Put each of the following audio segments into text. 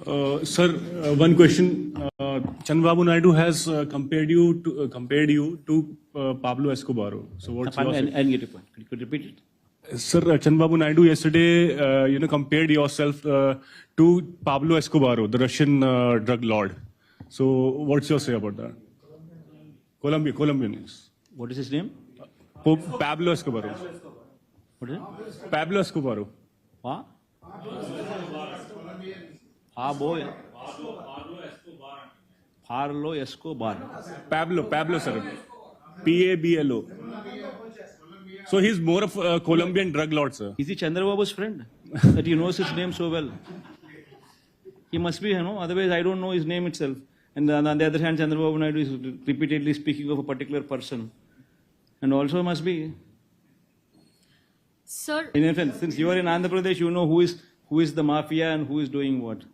Sir, one question. Chandrababu Naidu has compared you to Pablo Escobar. So what's your I didn't get your point. Could you repeat it? Sir, Chandrababu Naidu yesterday, compared yourself to Pablo Escobar, the Russian drug lord. So what's your say about that? Colombian is. What is his name? Pablo Escobar. What is it? Pablo Escobar. What? Pablo Escobar. Pablo, sir. Pablo. So he's more of a Colombian drug lord, sir. Is he Chandrababu's friend? That he knows his name so well. He must be, otherwise I don't know his name itself. And on the other hand, Chandrababu Naidu is repeatedly speaking of a particular person. And also must be. Sir, In a sense, since you are in Andhra Pradesh, you know who is the mafia and who is doing what.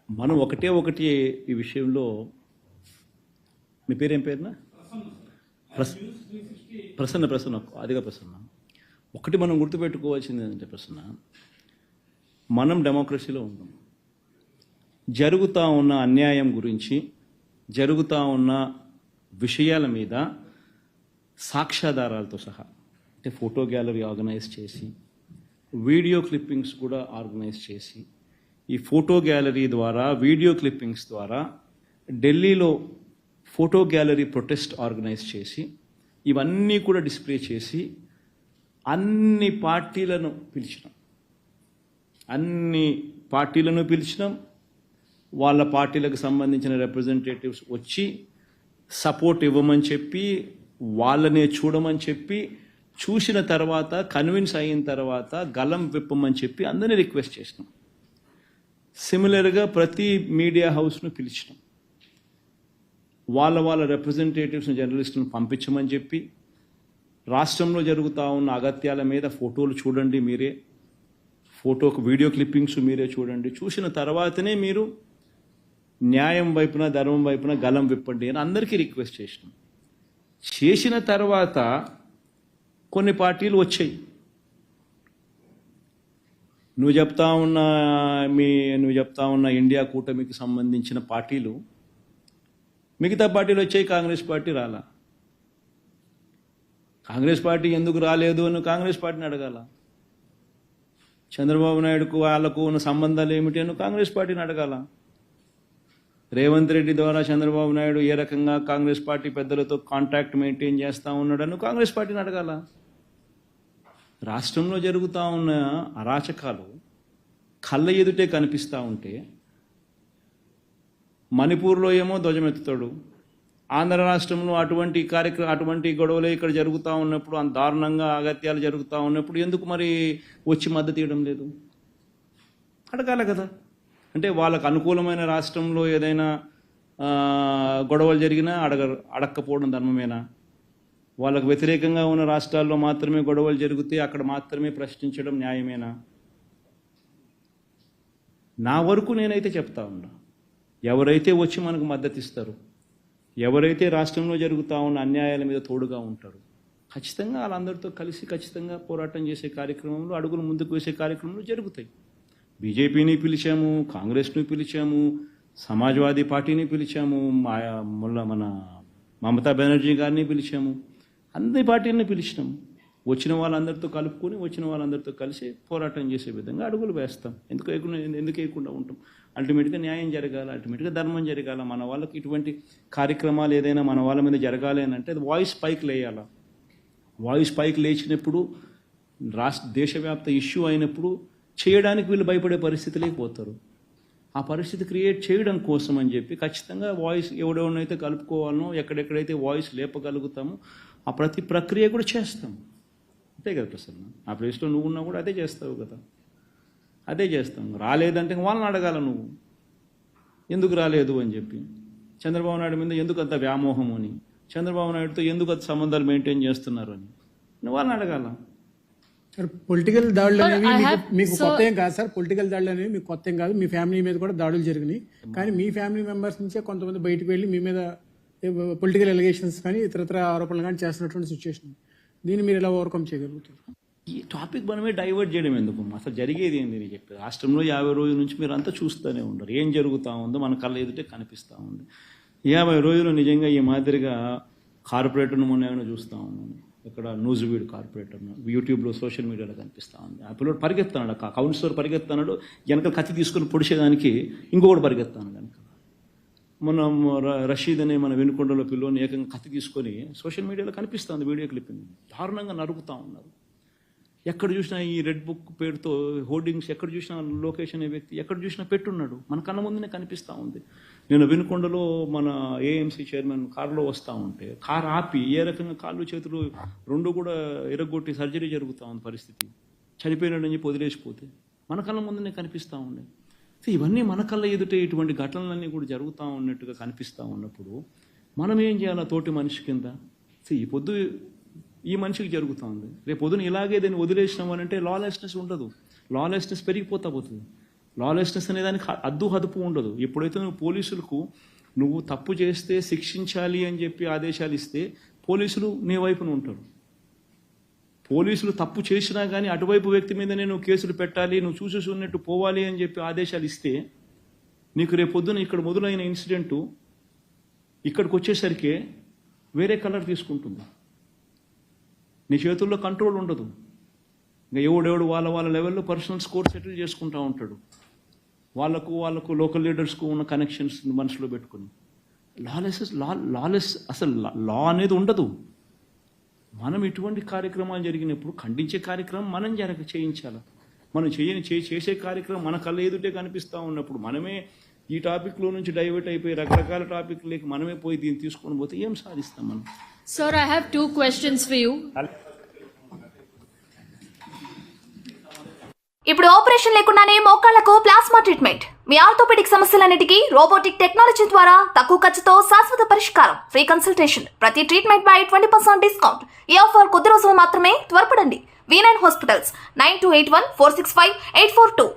మనం ఒకటి ఈ విషయంలో మీ పేరేం పేరునా ప్రసన్న అదిగా ప్రసన్న ఒకటి మనం గుర్తుపెట్టుకోవాల్సింది ఏంటంటే ప్రసన్న మనం డెమోక్రసీలో ఉన్నాం. జరుగుతూ ఉన్న అన్యాయం గురించి జరుగుతూ ఉన్న విషయాల మీద సాక్ష్యాధారాలతో సహా అంటే ఫోటో గ్యాలరీ ఆర్గనైజ్ చేసి వీడియో క్లిప్పింగ్స్ కూడా ఆర్గనైజ్ చేసి ఈ ఫోటో గ్యాలరీ ద్వారా వీడియో క్లిప్పింగ్స్ ద్వారా ఢిల్లీలో ఫోటో గ్యాలరీ ప్రొటెస్ట్ ఆర్గనైజ్ చేసి ఇవన్నీ కూడా డిస్ప్లే చేసి అన్ని పార్టీలను పిలిచినాం. వాళ్ళ పార్టీలకు సంబంధించిన రిప్రజెంటేటివ్స్ వచ్చి సపోర్ట్ ఇవ్వమని చెప్పి వాళ్ళనే చూడమని చెప్పి చూసిన తర్వాత కన్విన్స్ అయిన తర్వాత గలం విప్పమని చెప్పి అందరినీ రిక్వెస్ట్ చేసినాం. సిమిలర్గా ప్రతి మీడియా హౌస్ను పిలిచినాం. వాళ్ళ రిప్రజెంటేటివ్స్ని జర్నలిస్టులను పంపించమని చెప్పి రాష్ట్రంలో జరుగుతూ ఉన్న అగత్యాల మీద ఫోటోలు చూడండి మీరే, వీడియో క్లిప్పింగ్స్ మీరే చూడండి, చూసిన తర్వాతనే మీరు న్యాయం వైపున ధర్మం వైపున గలం విప్పండి అని అందరికీ రిక్వెస్ట్ చేసినాం. చేసిన తర్వాత కొన్ని పార్టీలు వచ్చాయి. నువ్వు చెప్తా ఉన్న ఇండియా కూటమికి సంబంధించిన పార్టీలు, మిగతా పార్టీలు వచ్చాయి, కాంగ్రెస్ పార్టీ రాలా. కాంగ్రెస్ పార్టీ ఎందుకు రాలేదు అని కాంగ్రెస్ పార్టీని అడగాల. చంద్రబాబు నాయుడుకు వాళ్ళకు ఉన్న సంబంధాలు ఏమిటి అని కాంగ్రెస్ పార్టీని అడగాల. రేవంత్ రెడ్డి ద్వారా చంద్రబాబు నాయుడు ఏ రకంగా కాంగ్రెస్ పార్టీ పెద్దలతో కాంటాక్ట్ మెయింటైన్ చేస్తూ ఉన్నాడని కాంగ్రెస్ పార్టీని అడగాల. రాష్ట్రంలో జరుగుతూ ఉన్న అరాచకాలు కళ్ళ ఎదుటే కనిపిస్తూ ఉంటే మణిపూర్లో ఏమో ధ్వజమెత్తుతాడు, ఆంధ్ర రాష్ట్రంలో అటువంటి గొడవలు ఇక్కడ జరుగుతూ ఉన్నప్పుడు, అంత దారుణంగా అగత్యాలు జరుగుతూ ఉన్నప్పుడు ఎందుకు మరి వచ్చి మద్దతు ఇవ్వడం లేదు అడగాల కదా. అంటే వాళ్ళకు అనుకూలమైన రాష్ట్రంలో ఏదైనా గొడవలు జరిగినా అడక్కపోవడం ధర్మమేనా? వాళ్ళకు వ్యతిరేకంగా ఉన్న రాష్ట్రాల్లో మాత్రమే గొడవలు జరిగితే అక్కడ మాత్రమే ప్రశ్నించడం న్యాయమేనా? నా వరకు నేనైతే చెప్తా ఉన్నా, ఎవరైతే వచ్చి మనకు మద్దతు ఇస్తారు, ఎవరైతే రాష్ట్రంలో జరుగుతూ ఉన్న అన్యాయాల మీద తోడుగా ఉంటారు, ఖచ్చితంగా వాళ్ళందరితో కలిసి ఖచ్చితంగా పోరాటం చేసే కార్యక్రమంలో, అడుగులు ముందుకు వేసే కార్యక్రమంలో జరుగుతాయి. బీజేపీని పిలిచాము, కాంగ్రెస్ను పిలిచాము, సమాజ్వాదీ పార్టీని పిలిచాము, మన మమతా బెనర్జీ గారిని పిలిచాము, అన్ని పార్టీలను పిలిచినాము. వచ్చిన వాళ్ళందరితో కలుపుకొని వచ్చిన వాళ్ళందరితో కలిసి పోరాటం చేసే విధంగా అడుగులు వేస్తాం. ఎందుకు వేయకుండా ఉంటాం? అల్టిమేట్గా న్యాయం జరగాలి, అల్టిమేట్గా ధర్మం జరగాలి. మన వాళ్ళకి ఇటువంటి కార్యక్రమాలు ఏదైనా మన వాళ్ళ మీద జరగాలి అని అంటే అది వాయిస్ పైకి లేయాలి. వాయిస్ పైకి లేచినప్పుడు దేశవ్యాప్త ఇష్యూ అయినప్పుడు చేయడానికి వీళ్ళు భయపడే పరిస్థితి లేకపోతారు. ఆ పరిస్థితి క్రియేట్ చేయడం కోసం అని చెప్పి ఖచ్చితంగా వాయిస్ ఎవడెవరినైతే కలుపుకోవాలనో, ఎక్కడెక్కడైతే వాయిస్ లేపగలుగుతామో ఆ ప్రతి ప్రక్రియ కూడా చేస్తాం. అంతే కదా ప్రసన్న? ఆ ప్లేస్లో నువ్వు ఉన్నా కూడా అదే చేస్తావు కదా. అదే చేస్తాం. రాలేదంటే వాళ్ళని అడగాల, నువ్వు ఎందుకు రాలేదు అని చెప్పి. చంద్రబాబు నాయుడు మీద ఎందుకు అంత వ్యామోహం అని, చంద్రబాబు నాయుడుతో ఎందుకు అంత సంబంధాలు మెయింటైన్ చేస్తున్నారు అని నువ్వు వాళ్ళని అడగాల. సార్, పొలిటికల్ దాడులు అనేవి మీకు కొత్త ఏం కాదు సార్. పొలిటికల్ దాడులు అనేవి మీకు కొత్త ఏం కాదు. మీ ఫ్యామిలీ మీద కూడా దాడులు జరిగినాయి. కానీ మీ ఫ్యామిలీ మెంబర్స్ నుంచే కొంతమంది బయటకు వెళ్ళి మీ మీద పొలిటికల్ ఎలిగేషన్స్ కానీ ఇతరత్ర ఆరోపణలు కానీ చేస్తున్నటువంటి సిచ్యువేషన్. దీన్ని మీరు ఎలా ఓవర్కమ్ చేయగలుగుతారు? ఈ టాపిక్ మనమే డైవర్ట్ చేయడం ఎందుకు? అసలు జరిగేది ఏంది నేను చెప్పేది. రాష్ట్రంలో 50 రోజుల నుంచి మీరు అంతా చూస్తూనే ఉండరు. ఏం జరుగుతూ ఉందో మన కళ్ళ ఎదుటే కనిపిస్తూ ఉంది. 50 రోజులు నిజంగా ఈ మాదిరిగా కార్పొరేటర్ను మొన్న ఏమైనా చూస్తూ ఉన్నాను. ఇక్కడ న్యూజివీడ్ కార్పొరేటర్ను యూట్యూబ్లో సోషల్ మీడియాలో కనిపిస్తూ ఉంది. ఆ పిల్లడు పరిగెత్తాడు, కౌన్సిలర్ పరిగెత్తాడు, వెనక కత్తి తీసుకొని పొడిచేదానికి ఇంకొకటి పరిగెత్తాను కనుక. మన రషీద్ అనే మన వెనుకొండలో పిల్లోని ఏకంగా కత్తి తీసుకొని సోషల్ మీడియాలో కనిపిస్తుంది వీడియో క్లిప్పింగ్. దారుణంగా నరుకుతూ ఉన్నారు. ఎక్కడ చూసినా ఈ రెడ్ బుక్ పేరుతో హోర్డింగ్స్, ఎక్కడ చూసినా లోకేష్ అనే వ్యక్తి ఎక్కడ చూసినా పెట్టున్నాడు. మన కళ్ళ ముందునే కనిపిస్తూ ఉంది. నేను వెనుకొండలో మన ఏఎంసీ చైర్మన్ కారులో వస్తూ ఉంటే కారు ఆపి ఏ రకంగా కాళ్ళు చేతులు రెండు కూడా ఎరగొట్టి సర్జరీ జరుగుతూ ఉంది. పరిస్థితి చనిపోయినాడని చెప్పి వదిలేసిపోతే మన కళ్ళ ముందునే కనిపిస్తూ ఉండే. సో ఇవన్నీ మన కళ్ళ ఎదుటే ఇటువంటి ఘటనలన్నీ కూడా జరుగుతూ ఉన్నట్టుగా కనిపిస్తూ ఉన్నప్పుడు మనం ఏం చేయాలి తోటి మనిషి కింద? సో ఈ పొద్దు ఈ మనిషికి జరుగుతూ ఉంది, రేపు పొద్దున ఇలాగే దాన్ని వదిలేసినామనంటే లాలెస్నెస్ ఉండదు. లాలెస్నెస్ పెరిగిపోతా పోతుంది. లాలెస్నెస్ అనే దానికి అద్దు హదుపు ఉండదు. ఎప్పుడైతే నువ్వు పోలీసులకు నువ్వు తప్పు చేస్తే శిక్షించాలి అని చెప్పి ఆదేశాలు ఇస్తే పోలీసులు నీ వైపున ఉంటారు. పోలీసులు తప్పు చేసినా కానీ అటువైపు వ్యక్తి మీదనే నువ్వు కేసులు పెట్టాలి, నువ్వు చూసేసి ఉన్నట్టు పోవాలి అని చెప్పి ఆదేశాలు ఇస్తే నీకు రేపు పొద్దున ఇక్కడ మొదలైన ఇన్సిడెంటు ఇక్కడికి వచ్చేసరికి వేరే కలర్ తీసుకుంటుంది. నీ చేతుల్లో కంట్రోల్ ఉండదు. ఇంకా ఎవడెవడు వాళ్ళ లెవెల్లో పర్సనల్ స్కోర్ సెటిల్ చేసుకుంటూ ఉంటాడు. వాళ్ళకు లోకల్ లీడర్స్కు ఉన్న కనెక్షన్స్ మనసులో పెట్టుకుని లాలెస్ అసలు లా అనేది ఉండదు. మనం ఇటువంటి కార్యక్రమాలు జరిగినప్పుడు ఖండించే కార్యక్రమం మనం చేయించాలి. మనం చేసే కార్యక్రమం మన కళ్ళ ఎదుటే కనిపిస్తూ ఉన్నప్పుడు మనమే ఈ టాపిక్లో నుంచి డైవర్ట్ అయిపోయి రకరకాల టాపిక్లకి మనమే పోయి దీన్ని తీసుకొని పోతే ఏం సాధిస్తాం మనం? Sir, I have 2 questions for you. ఇప్పుడు ఆపరేషన్ లేకుండానే మోకాళ్లకు ప్లాస్మా ట్రీట్మెంట్. మీ ఆర్థోపెడిక్ సమస్యలన్నిటికీ రోబోటిక్ టెక్నాలజీ ద్వారా తక్కువ ఖర్చుతో శాశ్వత పరిష్కారం. Free consultation. ప్రతి ట్రీట్మెంట్ పై 20% డిస్కౌంట్. ఈ ఆఫర్ కొద్ది రోజులు మాత్రమే. త్వరపడండి. V9 hospitals 9281465842.